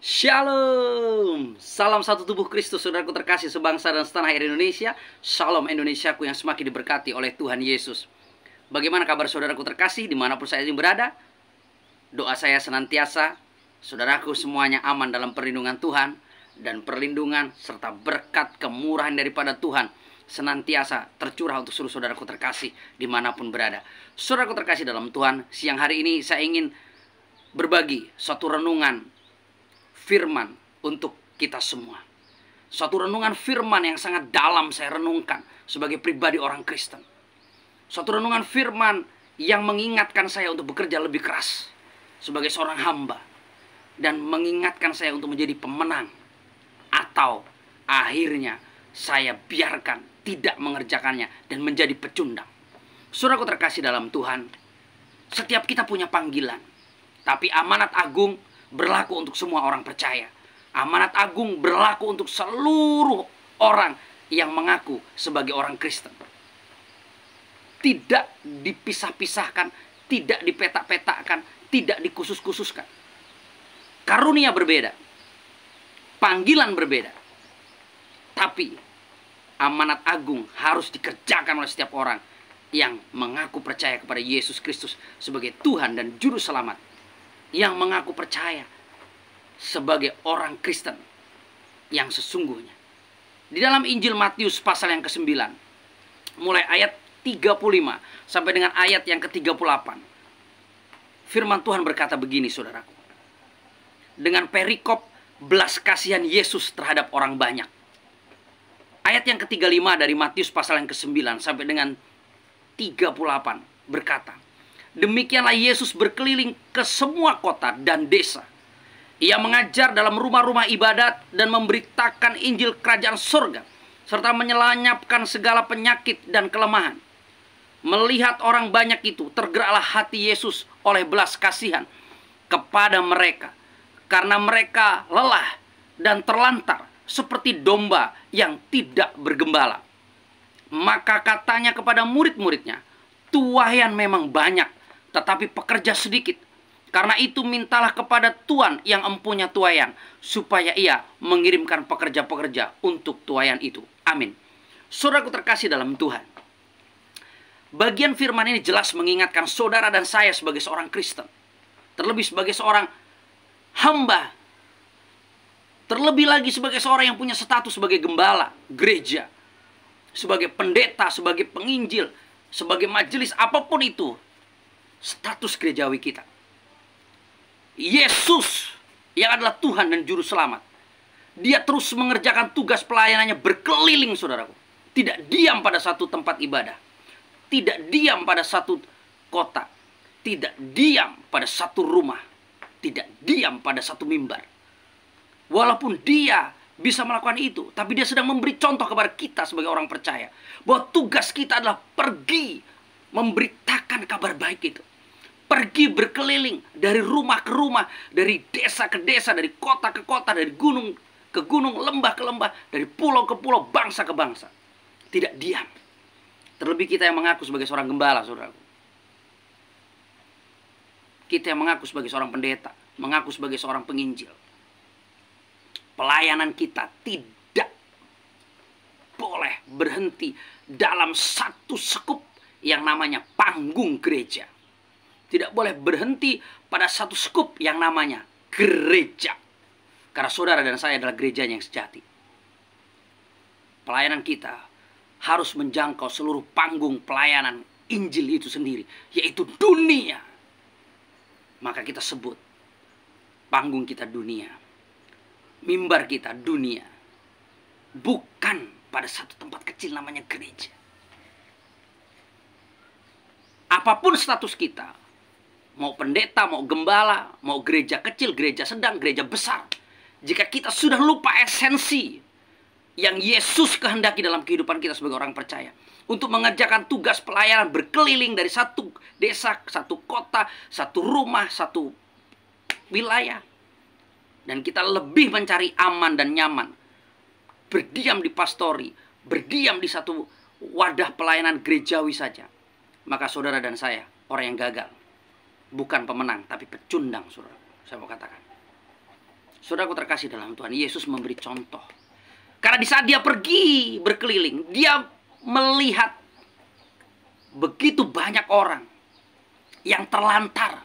Shalom, salam satu tubuh Kristus, saudaraku terkasih sebangsa dan setanah air Indonesia. Shalom Indonesiaku yang semakin diberkati oleh Tuhan Yesus. Bagaimana kabar saudaraku terkasih dimanapun saya berada? Doa saya senantiasa saudaraku semuanya aman dalam perlindungan Tuhan, dan perlindungan serta berkat kemurahan daripada Tuhan senantiasa tercurah untuk seluruh saudaraku terkasih dimanapun berada. Saudaraku terkasih dalam Tuhan, siang hari ini saya ingin berbagi suatu renungan firman untuk kita semua. Suatu renungan firman yang sangat dalam saya renungkan sebagai pribadi orang Kristen. Suatu renungan firman yang mengingatkan saya untuk bekerja lebih keras sebagai seorang hamba, dan mengingatkan saya untuk menjadi pemenang, atau akhirnya saya biarkan tidak mengerjakannya dan menjadi pecundang. Saudaraku terkasih dalam Tuhan, setiap kita punya panggilan, tapi amanat agung berlaku untuk semua orang percaya. Amanat agung berlaku untuk seluruh orang yang mengaku sebagai orang Kristen. Tidak dipisah-pisahkan, tidak dipetak-petakkan, tidak dikhusus-khususkan. Karunia berbeda, panggilan berbeda, tapi amanat agung harus dikerjakan oleh setiap orang yang mengaku percaya kepada Yesus Kristus sebagai Tuhan dan Juru Selamat, yang mengaku percaya sebagai orang Kristen yang sesungguhnya. Di dalam Injil Matius pasal yang ke-9, mulai ayat 35 sampai dengan ayat yang ke-38, firman Tuhan berkata begini, saudaraku. Dengan perikop belas kasihan Yesus terhadap orang banyak. Ayat yang ke-35 dari Matius pasal yang ke-9 sampai dengan 38 berkata, demikianlah Yesus berkeliling ke semua kota dan desa. Ia mengajar dalam rumah-rumah ibadat dan memberitakan Injil kerajaan surga, serta menyelanyapkan segala penyakit dan kelemahan. Melihat orang banyak itu, tergeraklah hati Yesus oleh belas kasihan kepada mereka, karena mereka lelah dan terlantar seperti domba yang tidak bergembala. Maka katanya kepada murid-muridnya, tuaian memang banyak, tetapi pekerja sedikit. Karena itu mintalah kepada Tuhan yang empunya tuaian, supaya ia mengirimkan pekerja-pekerja untuk tuaian itu. Amin. Saudaraku terkasih dalam Tuhan, bagian firman ini jelas mengingatkan saudara dan saya sebagai seorang Kristen, terlebih sebagai seorang hamba, terlebih lagi sebagai seorang yang punya status sebagai gembala gereja, sebagai pendeta, sebagai penginjil, sebagai majelis, apapun itu status gerejawi kita. Yesus yang adalah Tuhan dan Juru Selamat, dia terus mengerjakan tugas pelayanannya berkeliling, saudaraku. Tidak diam pada satu tempat ibadah, tidak diam pada satu kota, tidak diam pada satu rumah, tidak diam pada satu mimbar. Walaupun dia bisa melakukan itu, tapi dia sedang memberi contoh kepada kita sebagai orang percaya, bahwa tugas kita adalah pergi memberitakan kabar baik itu. Pergi berkeliling dari rumah ke rumah, dari desa ke desa, dari kota ke kota, dari gunung ke gunung, lembah ke lembah, dari pulau ke pulau, bangsa ke bangsa. Tidak diam. Terlebih kita yang mengaku sebagai seorang gembala, saudaraku. Kita yang mengaku sebagai seorang pendeta, mengaku sebagai seorang penginjil. Pelayanan kita tidak boleh berhenti dalam satu skup yang namanya panggung gereja. Tidak boleh berhenti pada satu skup yang namanya gereja. Karena saudara dan saya adalah gerejanya yang sejati. Pelayanan kita harus menjangkau seluruh panggung pelayanan Injil itu sendiri, yaitu dunia. Maka kita sebut panggung kita dunia, mimbar kita dunia, bukan pada satu tempat kecil namanya gereja. Apapun status kita, mau pendeta, mau gembala, mau gereja kecil, gereja sedang, gereja besar, jika kita sudah lupa esensi yang Yesus kehendaki dalam kehidupan kita sebagai orang percaya, untuk mengerjakan tugas pelayanan berkeliling dari satu desa, satu kota, satu rumah, satu wilayah, dan kita lebih mencari aman dan nyaman, berdiam di pastori, berdiam di satu wadah pelayanan gerejawi saja, maka saudara dan saya orang yang gagal. Bukan pemenang, tapi pecundang, saudara. Saya mau katakan. Saudaraku terkasih dalam Tuhan, Yesus memberi contoh. Karena di saat dia pergi berkeliling, dia melihat begitu banyak orang yang terlantar,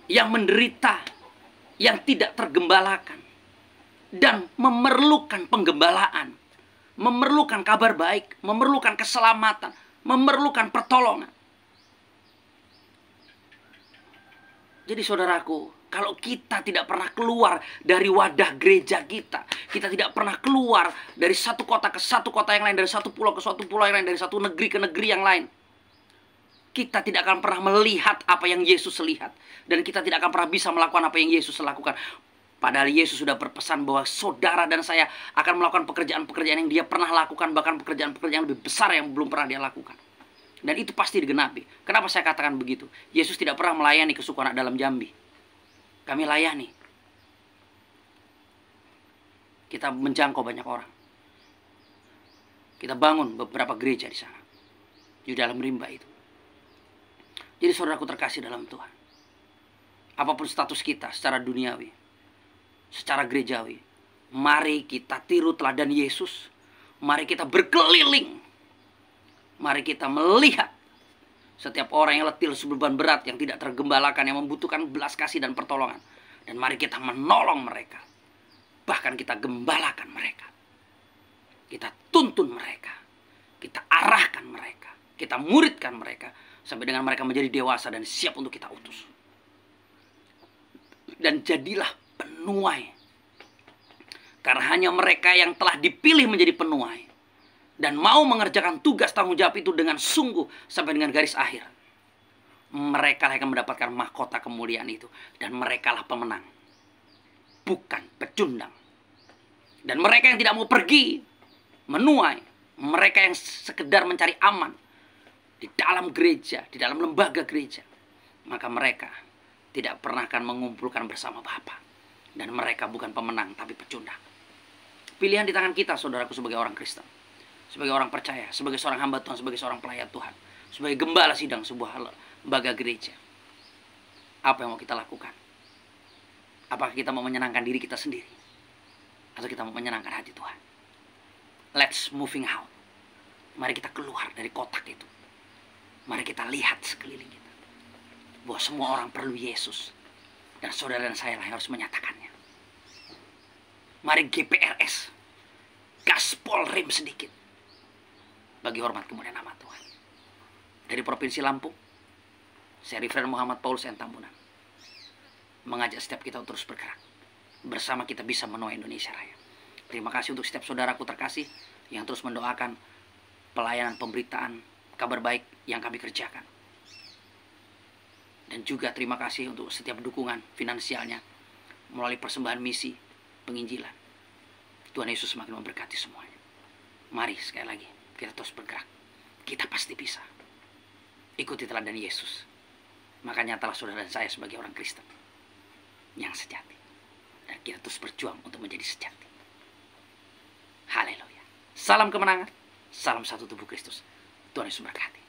yang menderita, yang tidak tergembalakan, dan memerlukan penggembalaan, memerlukan kabar baik, memerlukan keselamatan, memerlukan pertolongan. Jadi saudaraku, kalau kita tidak pernah keluar dari wadah gereja kita, kita tidak pernah keluar dari satu kota ke satu kota yang lain, dari satu pulau ke satu pulau yang lain, dari satu negeri ke negeri yang lain, kita tidak akan pernah melihat apa yang Yesus lihat. Dan kita tidak akan pernah bisa melakukan apa yang Yesus lakukan. Padahal Yesus sudah berpesan bahwa saudara dan saya akan melakukan pekerjaan-pekerjaan yang dia pernah lakukan. Bahkan pekerjaan-pekerjaan lebih besar yang belum pernah dia lakukan. Dan itu pasti digenapi. Kenapa saya katakan begitu? Yesus tidak pernah melayani ke suku anak dalam Jambi. Kami layani. Kita menjangkau banyak orang. Kita bangun beberapa gereja di sana. Di dalam rimba itu. Jadi saudaraku terkasih dalam Tuhan. Apapun status kita secara duniawi, secara gerejawi, mari kita tiru teladan Yesus. Mari kita berkeliling. Mari kita melihat setiap orang yang letih, beban berat, yang tidak tergembalakan, yang membutuhkan belas kasih dan pertolongan. Dan mari kita menolong mereka. Bahkan kita gembalakan mereka. Kita tuntun mereka. Kita arahkan mereka. Kita muridkan mereka. Sampai dengan mereka menjadi dewasa dan siap untuk kita utus. Dan jadilah penuai. Karena hanya mereka yang telah dipilih menjadi penuai. Dan mau mengerjakan tugas tanggung jawab itu dengan sungguh sampai dengan garis akhir. Mereka yang mendapatkan mahkota kemuliaan itu. Dan mereka lah pemenang. Bukan pecundang. Dan mereka yang tidak mau pergi menuai. Mereka yang sekedar mencari aman. Di dalam gereja, di dalam lembaga gereja. Maka mereka tidak pernah akan mengumpulkan bersama Bapa. Dan mereka bukan pemenang, tapi pecundang. Pilihan di tangan kita, saudaraku, sebagai orang Kristen. Sebagai orang percaya, sebagai seorang hamba Tuhan, sebagai seorang pelayan Tuhan. Sebagai gembala sidang sebuah lembaga gereja. Apa yang mau kita lakukan? Apakah kita mau menyenangkan diri kita sendiri? Atau kita mau menyenangkan hati Tuhan? Let's moving out. Mari kita keluar dari kotak itu. Mari kita lihat sekeliling kita. Bahwa semua orang perlu Yesus. Dan saudara dan saya lah yang harus menyatakannya. Mari GPRS. Gaspol rem sedikit. Bagi hormat kemuliaan nama Tuhan. Dari Provinsi Lampung. Saya Reverend Muhammad Paulus N. Tambunan. Mengajak setiap kita untuk terus bergerak. Bersama kita bisa menuai Indonesia Raya. Terima kasih untuk setiap saudaraku terkasih. Yang terus mendoakan pelayanan pemberitaan kabar baik yang kami kerjakan. Dan juga terima kasih untuk setiap dukungan finansialnya melalui persembahan misi penginjilan. Tuhan Yesus semakin memberkati semuanya. Mari sekali lagi kita terus bergerak. Kita pasti bisa. Ikuti teladan Yesus. Maka nyatalah saudara dan saya sebagai orang Kristen yang sejati. Dan kita terus berjuang untuk menjadi sejati. Haleluya. Salam kemenangan. Salam satu tubuh Kristus. Tuhan Yesus memberkati.